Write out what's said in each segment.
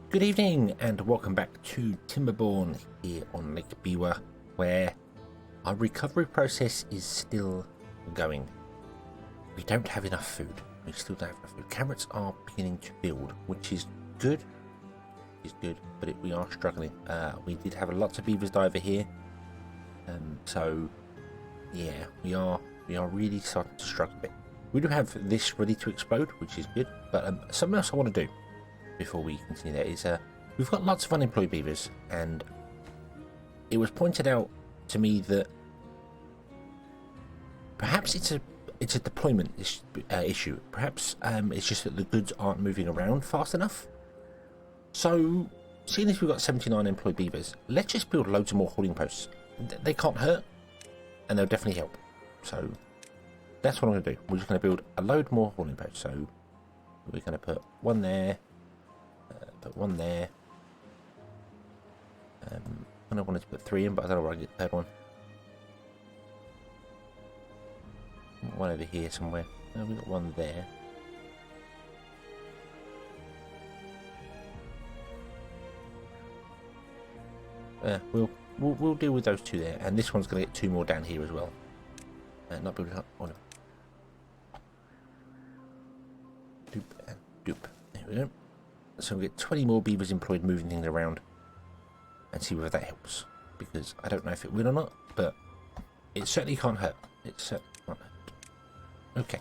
Good evening and welcome back to Timberborn here on Lake Biwa, where our recovery process is still going. We don't have enough food. We still don't have enough food. Carrots are beginning to build, which is good. But we are struggling. We did have lots of beavers die over here. So yeah, we are really starting to struggle a bit. We do have this ready to explode, which is good. But something else I want to do before we continue there is we've got lots of unemployed beavers, and it was pointed out to me that perhaps it's a deployment issue. Perhaps it's just that the goods aren't moving around fast enough. So seeing as we've got 79 employed beavers, let's just build loads of more hauling posts. They can't hurt and they'll definitely help. So that's what I'm going to do. We're just going to build a load more hauling posts. So we're going to put one there, put one there. I wanted to put 3 in, but I don't know where I get the third one. One over here somewhere. We've got one there. We'll deal with those 2 there, and this one's going to get 2 more down here as well. Not building up. Oh no. Doop and doop. There we go. So we'll get 20 more beavers employed moving things around, and see whether that helps. Because I don't know if it will or not, but it certainly can't hurt. It certainly can't hurt. Okay.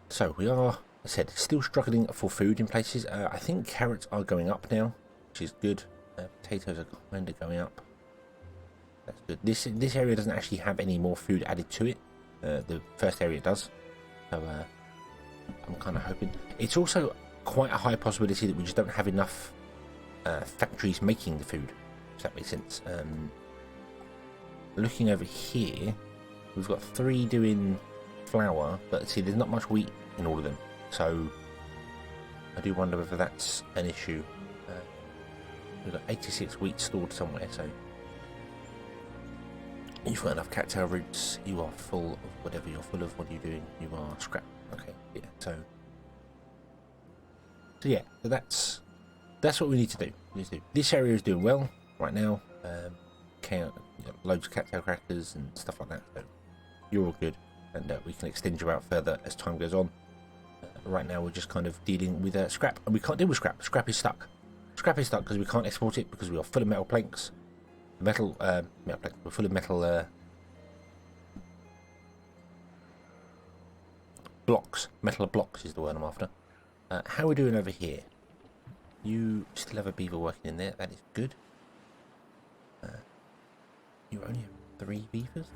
So we are, as I said, still struggling for food in places. I think carrots are going up now, which is good. Potatoes are kind of going up. That's good. This area doesn't actually have any more food added to it. The first area does. So I'm kind of hoping. It's also quite a high possibility that we just don't have enough factories making the food. If that makes sense. Looking over here, we've got 3 doing flour, but see, there's not much wheat in all of them. So I do wonder whether that's an issue. We've got 86 wheat stored somewhere, so you've got enough cattail roots. You are full of whatever you're full of. What are you doing? You are scrap. Okay, yeah. So yeah, so that's what we need to do. This area is doing well right now. Loads of cattail crackers and stuff like that. So you're all good, and we can extend you out further as time goes on. Right now, we're just kind of dealing with scrap, and we can't deal with scrap. Scrap is stuck. Scrap is stuck because we can't export it because we are full of metal planks. We're full of metal blocks. Metal blocks is the word I'm after. How are we doing over here? You still have a beaver working in there. That is good. You only have 3 beavers?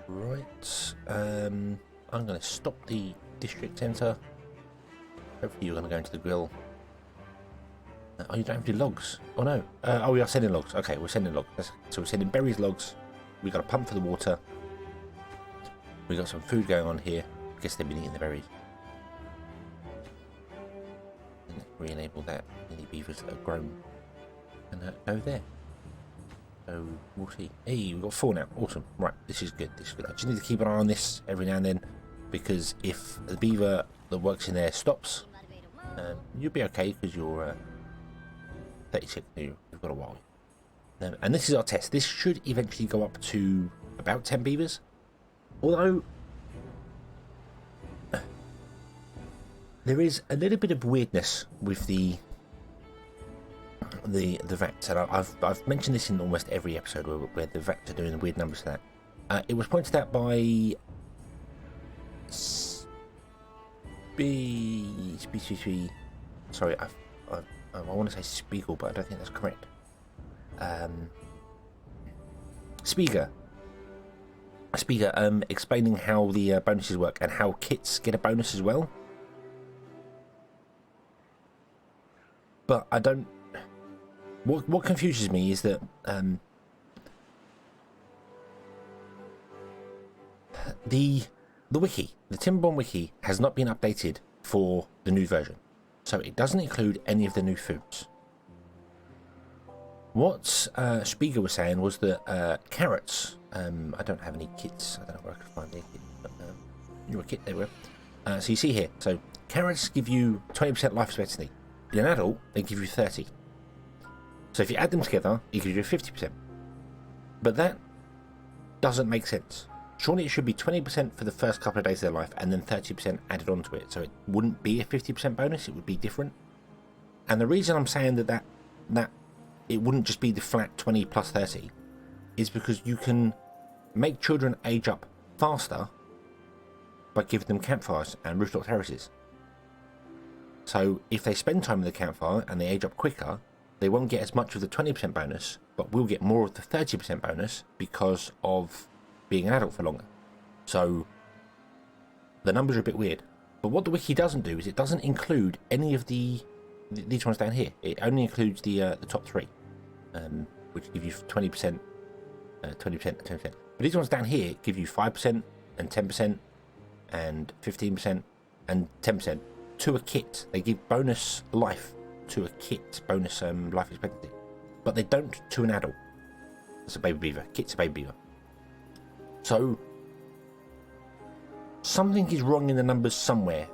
Right, I'm going to stop the district centre. Hopefully you're going to go into the grill. Oh, you don't have any logs. Oh no. Oh, we are sending logs. Okay, we're sending logs. So we're sending berries, logs. We've got a pump for the water. We've got some food going on here. I guess they've been eating the berries. And re-enable that. Any beavers that have grown. And go there. So we'll see. Hey, we've got 4 now. Awesome. Right, this is good. I just need to keep an eye on this every now and then, because if the beaver that works in there stops, you'll be okay because you're 36. You've got a while. And this is our test. This should eventually go up to about 10 beavers. Although there is a little bit of weirdness with the vats, and I've mentioned this in almost every episode where the vats are doing the weird numbers to that. It was pointed out by sorry, I want to say Spiegel, but I don't think that's correct. Spiegel, explaining how the bonuses work and how kits get a bonus as well. But I don't... What confuses me is that the wiki, the Timberborn wiki, has not been updated for the new version. So it doesn't include any of the new foods. What Spiegel was saying was that carrots, I don't have any kits, I don't know where I can find any kits, but you're a kit, there we go. So you see here, so carrots give you 20% life expectancy. In an adult, they give you 30. So if you add them together, it gives you 50%. But that doesn't make sense. Surely it should be 20% for the first couple of days of their life and then 30% added onto it. So it wouldn't be a 50% bonus, it would be different. And the reason I'm saying that it wouldn't just be the flat 20 plus 30 is because you can make children age up faster by giving them campfires and rooftop terraces. So if they spend time in the campfire and they age up quicker, they won't get as much of the 20% bonus, but will get more of the 30% bonus because of being an adult for longer. So the numbers are a bit weird. But what the wiki doesn't do is it doesn't include any of these ones down here. It only includes the top three, which give you 20%, 20% and 10%. But these ones down here give you 5% and 10% and 15% and 10% to a kit. They give bonus life to a kit, bonus life expectancy, but they don't to an adult. It's a baby beaver. Kit's a baby beaver. So something is wrong in the numbers somewhere.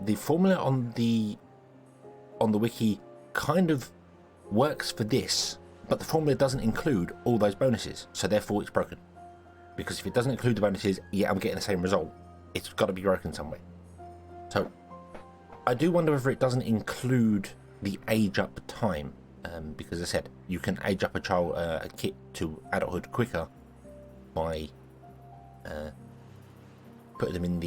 The formula on the wiki kind of works for this, but the formula doesn't include all those bonuses, so therefore it's broken. Because if it doesn't include the bonuses, yeah, I'm getting the same result. It's got to be broken somewhere. So I do wonder whether it doesn't include the age up time, because as I said, you can age up a kit to adulthood quicker by putting them in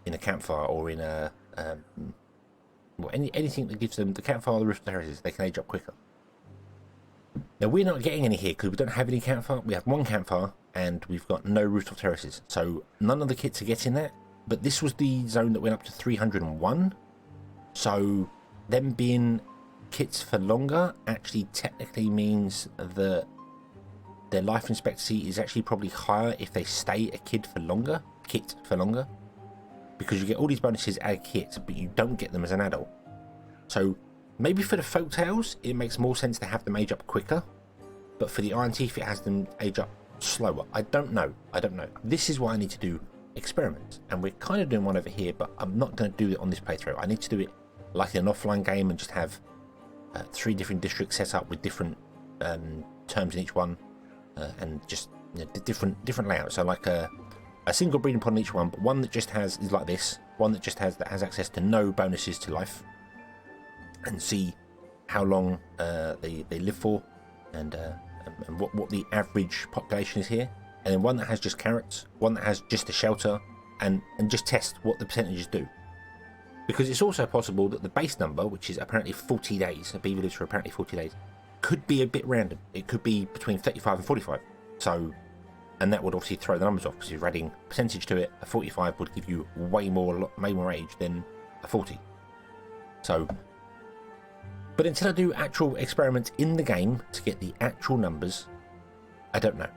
a campfire or in a anything that gives them the campfire or the roof terraces. They can age up quicker. Now we're not getting any here because we don't have any campfire. We have one campfire and we've got no rooftop terraces, so none of the kits are getting that. But this was the zone that went up to 301, so them being kits for longer actually technically means that their life expectancy is actually probably higher if they stay a kit for longer, because you get all these bonuses as kits, but you don't get them as an adult. So maybe for the Folktails, it makes more sense to have them age up quicker, but for the Iron Teeth, it has them age up slower. I don't know. This is why I need to do experiments, and we're kind of doing one over here, but I'm not going to do it on this playthrough. I need to do it like an offline game and just have 3 different districts set up with different terms in each one, and just different layouts. So like a single breeding pod in each one, but one that just is like this, one that has access to no bonuses to life, and see how long they live for, and what the average population is here. And then one that has just carrots, one that has just a shelter, and just test what the percentages do. Because it's also possible that the base number, which is apparently 40 days, a beaver lives for apparently 40 days, could be a bit random. It could be between 35 and 45. So, and that would obviously throw the numbers off, because if you're adding percentage to it, a 45 would give you way more age than a 40. So, but until I do actual experiments in the game to get the actual numbers, I don't know.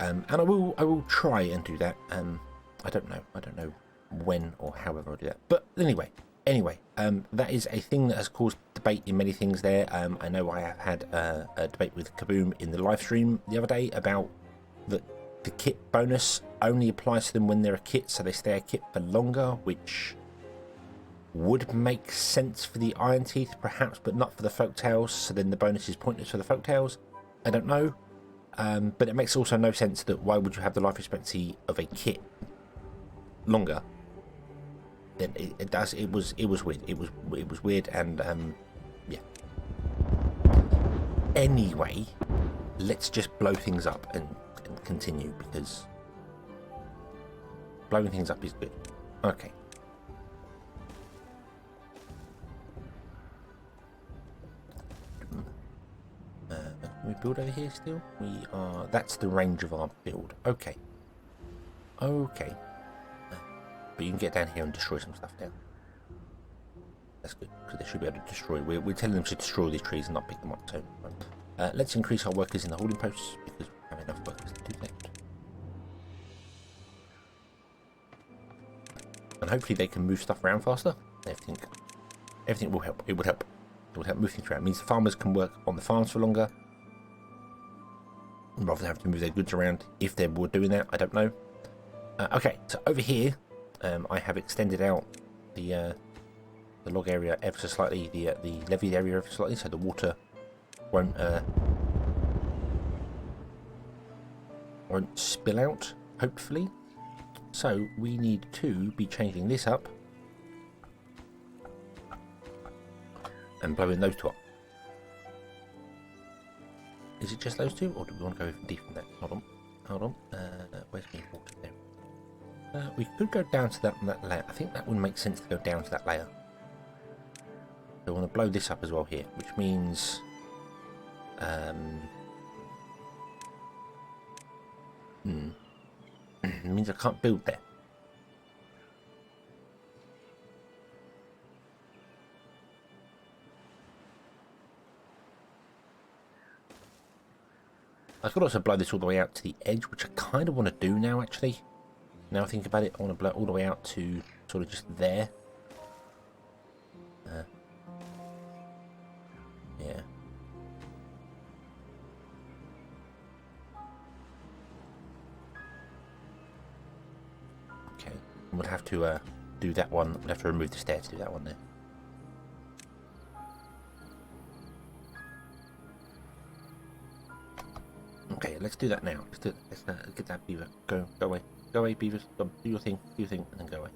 And I will try and do that. I don't know when or however I'll do that. But anyway, that is a thing that has caused debate in many things there. I know I have had a debate with Kaboom in the live stream the other day about the kit bonus only applies to them when they're a kit, so they stay a kit for longer, which would make sense for the Iron Teeth perhaps, but not for the Folktails, so then the bonus is pointless for the Folktails. I don't know. But it makes also no sense that why would you have the life expectancy of a kit longer? Then it does. It was weird. It was weird, and yeah. Anyway, let's just blow things up and continue, because blowing things up is good. Okay. Can we build over here still? We are. That's the range of our build. Okay. But you can get down here and destroy some stuff down. That's good, because they should be able to destroy. We're telling them to destroy these trees and not pick them up. So let's increase our workers in the holding posts, because we have enough workers to do that. And hopefully they can move stuff around faster. Everything will help. It would help. It would help move things around. It means the farmers can work on the farms for longer, rather than having to move their goods around. If they were doing that, I don't know. Okay, so over here, I have extended out the log area ever so slightly, the levied area ever so slightly, so the water won't spill out, hopefully. So we need to be changing this up and blowing those two up. Is it just those two, or do we want to go even deeper than that? Hold on. Where's my water there? We could go down to that layer. I think that would make sense to go down to that layer. So we want to blow this up as well here, which means it means I can't build there. I could also blow this all the way out to the edge, which I kind of want to do now, actually. Now I think about it, I want to blow it all the way out to sort of just there. Yeah. Okay, and we'll have to do that one. We'll have to remove the stair to do that one there. Okay, let's do that now. Let's get that beaver. Go away, beavers. Do your thing, and then go away.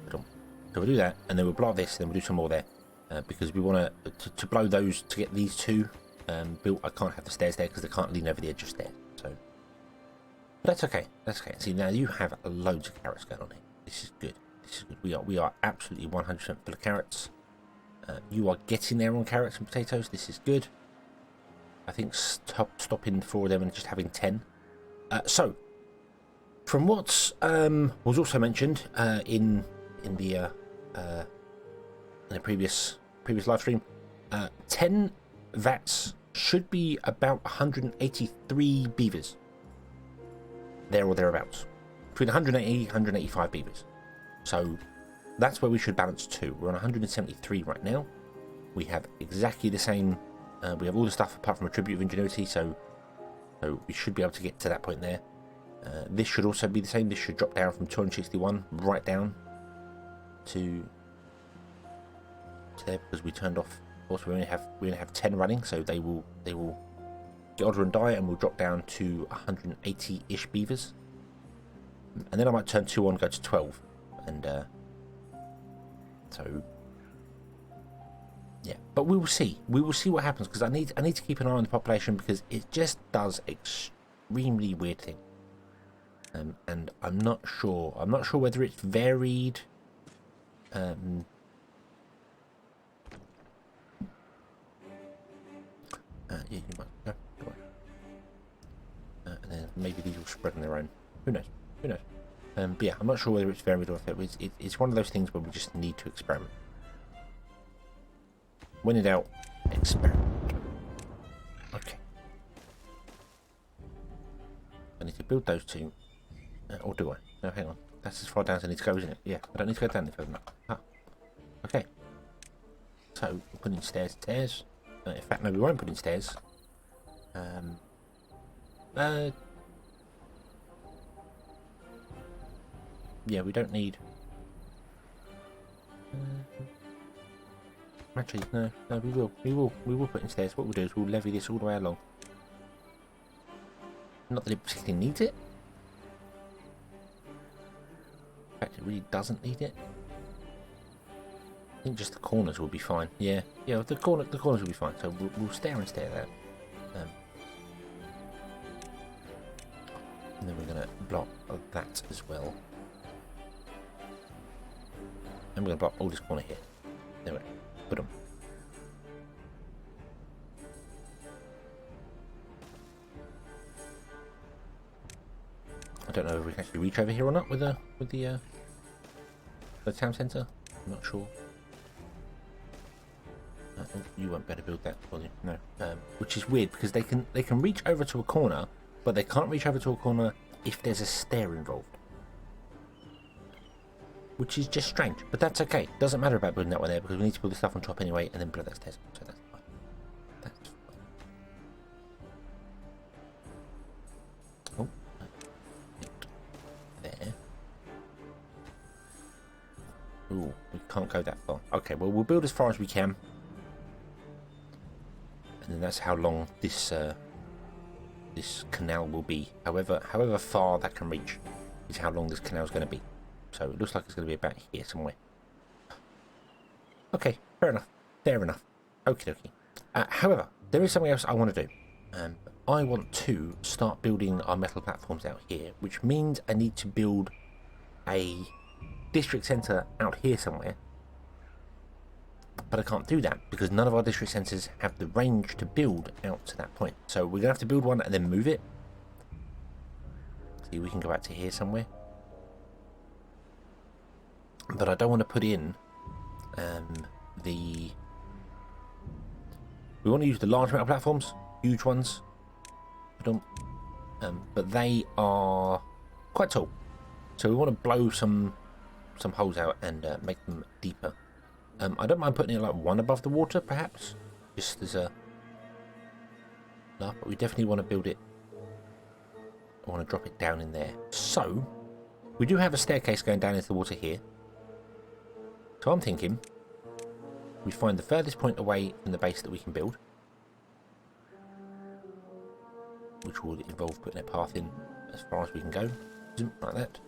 So we'll do that, and then we'll blow this, and then we'll do some more there, because we want to blow those to get these two built. I can't have the stairs there because they can't lean over the edge of stairs. So, but that's okay. That's okay. See, now you have loads of carrots going on here. This is good. This is good. We are absolutely 100% full of carrots. You are getting there on carrots and potatoes. This is good. I think stopping 4 of them and just having 10. So, from what was also mentioned in the previous live stream, 10 vats should be about 183 beavers. There or thereabouts. Between 180 and 185 beavers. So, that's where we should balance to. We're on 173 right now. We have exactly the same. We have all the stuff apart from a tribute of ingenuity, so we should be able to get to that point there. This should also be the same. This should drop down from 261 right down to there, because we turned off. Also, we only have 10 running, so they will get older and die, and we'll drop down to 180-ish beavers. And then I might turn 2 on, go to 12, and so. Yeah, but we will see. We will see what happens, because I need to keep an eye on the population, because it just does extremely weird things. And I'm not sure. I'm not sure whether it's varied. Yeah, you might go on. And then maybe these will spread on their own. Who knows? Who knows? But yeah, I'm not sure whether it's varied or if it's one of those things where we just need to experiment. When in doubt, experiment. Okay. I need to build those two. Or do I? No, hang on. That's as far down as I need to go, isn't it? Yeah, I don't need to go down any further than that. Ah. Okay. So, we're putting stairs. In fact, no, we won't put in stairs. Yeah, we don't need... Actually, no, we will put in stairs. What we'll do is we'll levy this all the way along. Not that it particularly needs it. In fact, it really doesn't need it. I think just the corners will be fine. Yeah, the corners will be fine. So we'll stair and stair that. And then we're gonna block that as well. And we're gonna block all this corner here. There we go. Put them. I don't know if we can actually reach over here or not with the town centre. I'm not sure. You won't be able to build that, will you? No. Which is weird because they can reach over to a corner, but they can't reach over to a corner if there's a stair involved. Which is just strange, but that's okay. Doesn't matter about building that one there because we need to build the stuff on top anyway and then build that stairs. So that's fine. That's fine. Oh, there. Ooh, we can't go that far. Okay, well we'll build as far as we can, and then that's how long this this canal will be. However far that can reach is how long this canal is going to be. So it looks like it's going to be about here somewhere. Okay, fair enough. Fair enough. Okie dokie. However, there is something else I want to do. I want to start building our metal platforms out here, which means I need to build a district centre out here somewhere. But I can't do that because none of our district centres have the range to build out to that point. So we're going to have to build one and then move it. See, we can go out to here somewhere. But I don't want to put in we want to use the large metal platforms, huge ones. But they are quite tall, so we want to blow some holes out and make them deeper. I don't mind putting it like one above the water, perhaps, just as a laugh. But we definitely want to build it. I want to drop it down in there. So we do have a staircase going down into the water here. So I'm thinking we find the furthest point away from the base that we can build, which will involve putting a path in as far as we can go, like that.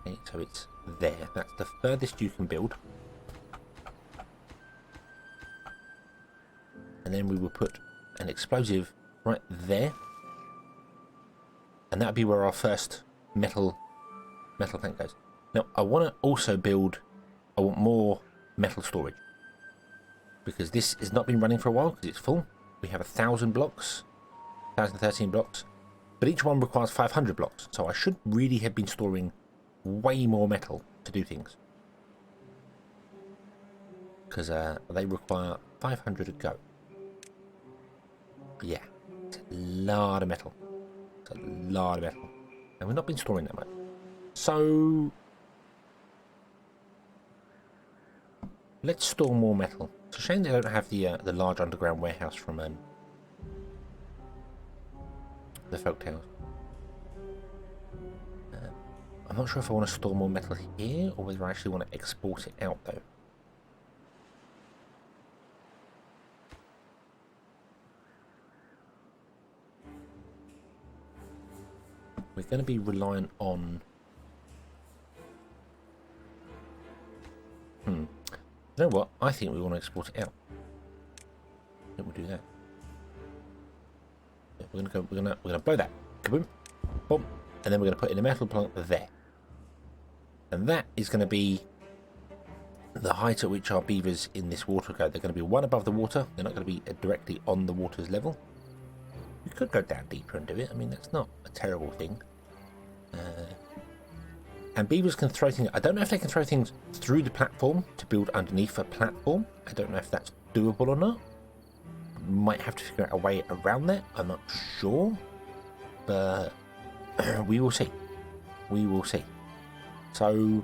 Okay, so it's there. That's the furthest you can build. And then we will put an explosive right there. And that'll be where our first metal tank goes. Now, I want to also build, I want more metal storage. Because this has not been running for a while, because it's full. We have 1,000 blocks, 1,013 blocks. But each one requires 500 blocks. So I should really have been storing way more metal to do things. Because they require 500 to go. Yeah, it's a lot of metal. It's a lot of metal. And we've not been storing that much. So let's store more metal. It's a shame they don't have the large underground warehouse from the Folktails. I'm not sure if I want to store more metal here or whether I actually want to export it out though. We're going to be reliant on... You know what? I think we want to export it out. I think we'll do that. Yeah, we're gonna blow that. Kaboom. Boom. And then we're going to put in a metal plant there. And that is going to be the height at which our beavers in this water go. They're going to be one above the water. They're not going to be directly on the water's level. We could go down deeper and do it. I mean, that's not a terrible thing. And beavers can throw things... I don't know if they can throw things through the platform to build underneath a platform. I don't know if that's doable or not. Might have to figure out a way around that. I'm not sure. But we will see. We will see. So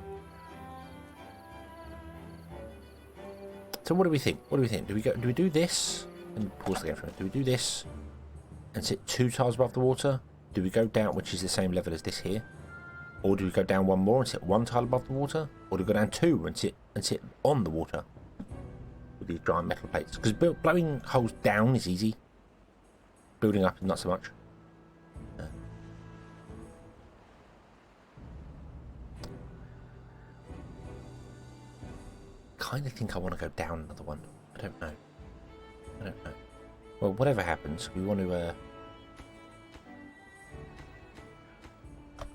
what do we think? What do we think? Do we do this? And pause the game for a minute. Do we do this and sit 2 tiles above the water? Do we go down, which is the same level as this here? Or do we go down 1 more and sit 1 tile above the water? Or do we go down 2 and sit on the water with these giant metal plates? Because blowing holes down is easy. Building up is not so much. Kind of think I want to go down another one. I don't know. Well, whatever happens, we want to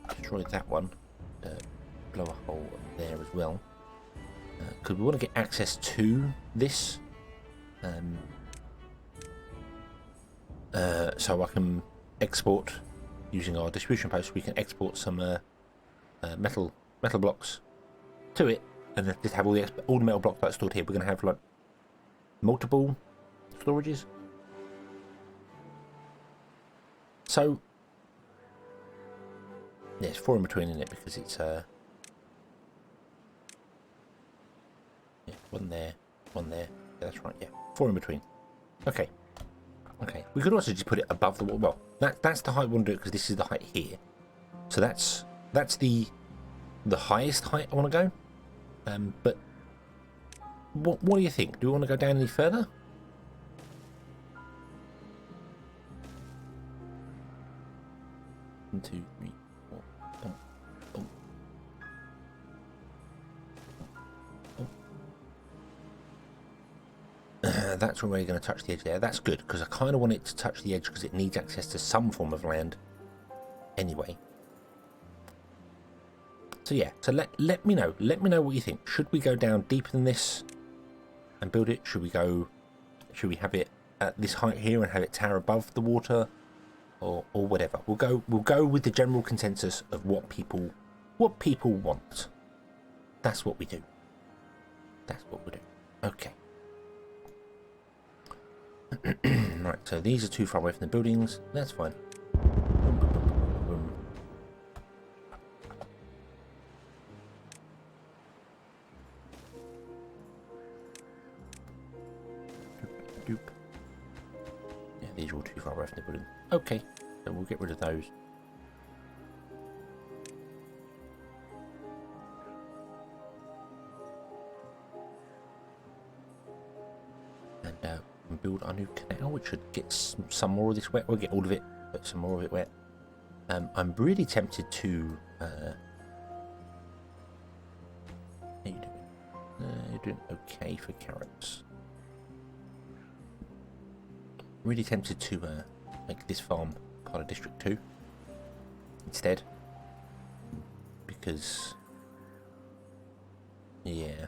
destroy that one. Blow a hole there as well. Because we want to get access to this. So I can export using our distribution post, we can export some metal blocks to it, and then just have all the metal blocks like stored here. We're going to have like multiple storages. So yeah, it's 4 in between in it because it's yeah, one there. Yeah, that's right. Yeah, 4 in between. Okay. We could also just put it above the wall. Well, that's the height we want to do it because this is the height here. So that's the highest height I want to go. But what do you think? Do we want to go down any further? One, two, three, four. That's where we're going to touch the edge there. That's good because I kind of want it to touch the edge because it needs access to some form of land anyway. So yeah, so let me know what you think. Should we go down deeper than this and build it? Should we have it at this height here and have it tower above the water, or whatever? We'll go with the general consensus of what people want. That's what we do. Okay. Right, so these are too far away from the buildings. That's fine. Doop. Yeah, these are all too far away from the building. Okay, so we'll get rid of those. And build our new canal, which should get some more of this wet. We'll get all of it, but some more of it wet. I'm really tempted to. How you doing? You're doing okay for carrots. Really tempted to make this farm part of District 2 instead, because yeah,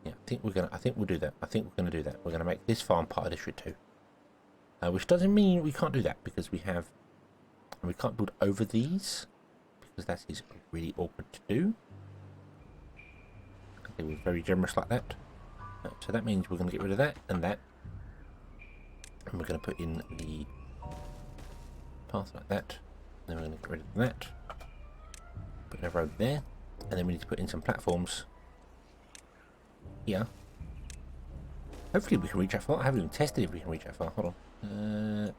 I think we'll do that. We're gonna make this farm part of District 2, which doesn't mean we can't do that because we can't build over these because that is really awkward to do. I think we're very generous like that. So that means we're going to get rid of that and that. And we're going to put in the path like that. And then we're going to get rid of that. Put in a road there. And then we need to put in some platforms here. Hopefully we can reach that far. I haven't even tested if we can reach that far. Hold on.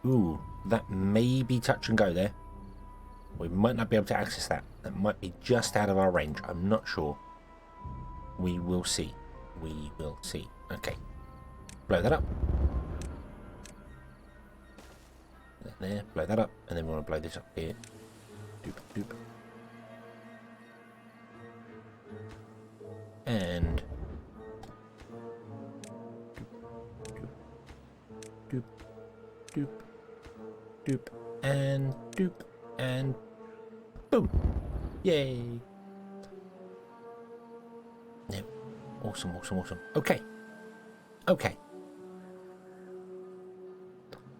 Ooh, that may be touch and go there. We might not be able to access that. That might be just out of our range. I'm not sure. We will see. Okay. Blow that up. There, blow that up. And then we want to blow this up here. Doop. And doop, and doop, and boom! Yay! Yeah, awesome. Okay.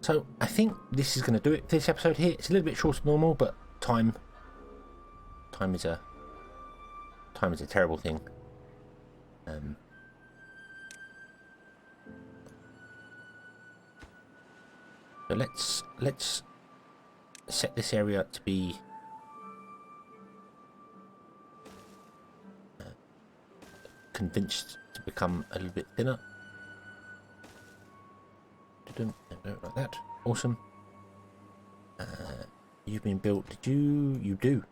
So I think this is going to do it for this episode here. It's a little bit shorter than normal, but time is a terrible thing. So let's set this area to be convinced to become a little bit thinner. Like that. Awesome. You've been built. Did you do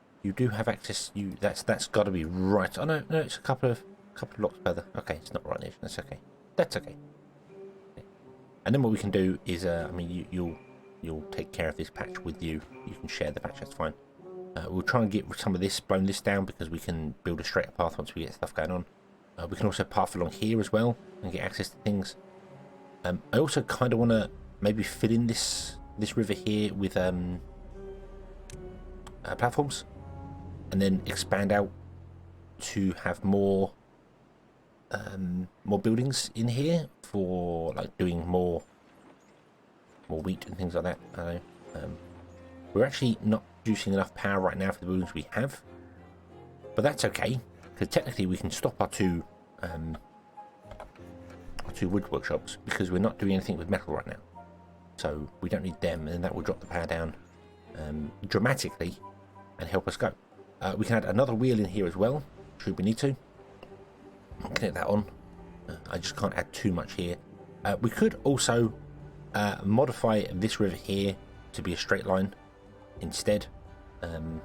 have access? That's got to be right. Oh no, it's a couple of blocks further. Okay, it's not right there. That's okay. Okay. And then what we can do is, you'll take care of this patch with you. You can share the patch. That's fine. We'll try and get some of this blown down because we can build a straighter path once we get stuff going on. We can also path along here as well and get access to things. I also kind of want to maybe fill in this river here with platforms, and then expand out to have more buildings in here for like doing more wheat and things like that. I don't know. We're actually not producing enough power right now for the buildings we have. But that's okay, because technically we can stop our two wood workshops, because we're not doing anything with metal right now. So we don't need them, and then that will drop the power down dramatically and help us go. We can add another wheel in here as well, should we need to. Connect that on. I just can't add too much here. We could also modify this river here to be a straight line instead, and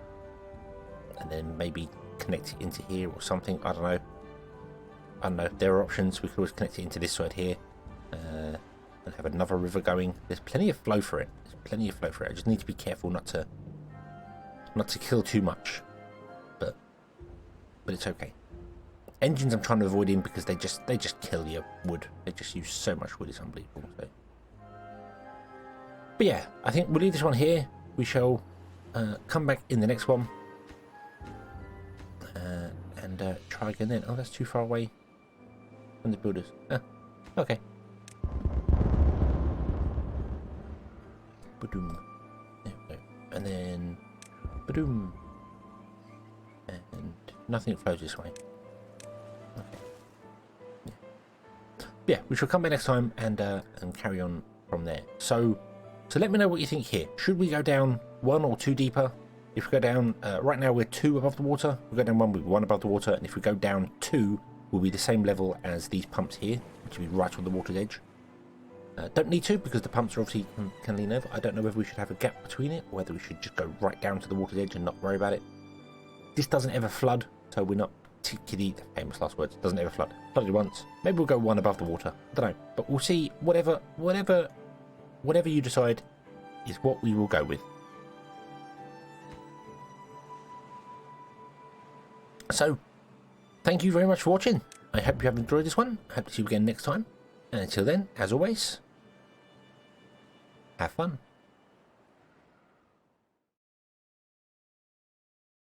then maybe connect it into here or something. I don't know. There are options. We could always connect it into this side here, and have another river going. There's plenty of flow for it. I just need to be careful not to kill too much, but it's okay. Engines I'm trying to avoid in because they just kill your wood. They just use so much wood, it's unbelievable. So. But yeah, I think we'll leave this one here. We shall come back in the next one and try again then. Oh, that's too far away from the builders. Okay. Ba-doom. There we go. And then ba-doom. And nothing flows this way. Okay. Yeah, we shall come back next time and carry on from there. So let me know what you think here. Should we go down 1 or 2 deeper? If we go down, right now we're 2 above the water. If we go down 1, we'll be 1 above the water. And if we go down 2, we'll be the same level as these pumps here, which will be right on the water's edge. Don't need to, because the pumps are obviously can lean over. I don't know whether we should have a gap between it, or whether we should just go right down to the water's edge and not worry about it. This doesn't ever flood, so we're not particularly, famous last words, doesn't ever flood. Flooded once. Maybe we'll go 1 above the water. I don't know. But we'll see. Whatever you decide is what we will go with. So, thank you very much for watching. I hope you have enjoyed this one. I hope to see you again next time. And until then, as always, have fun.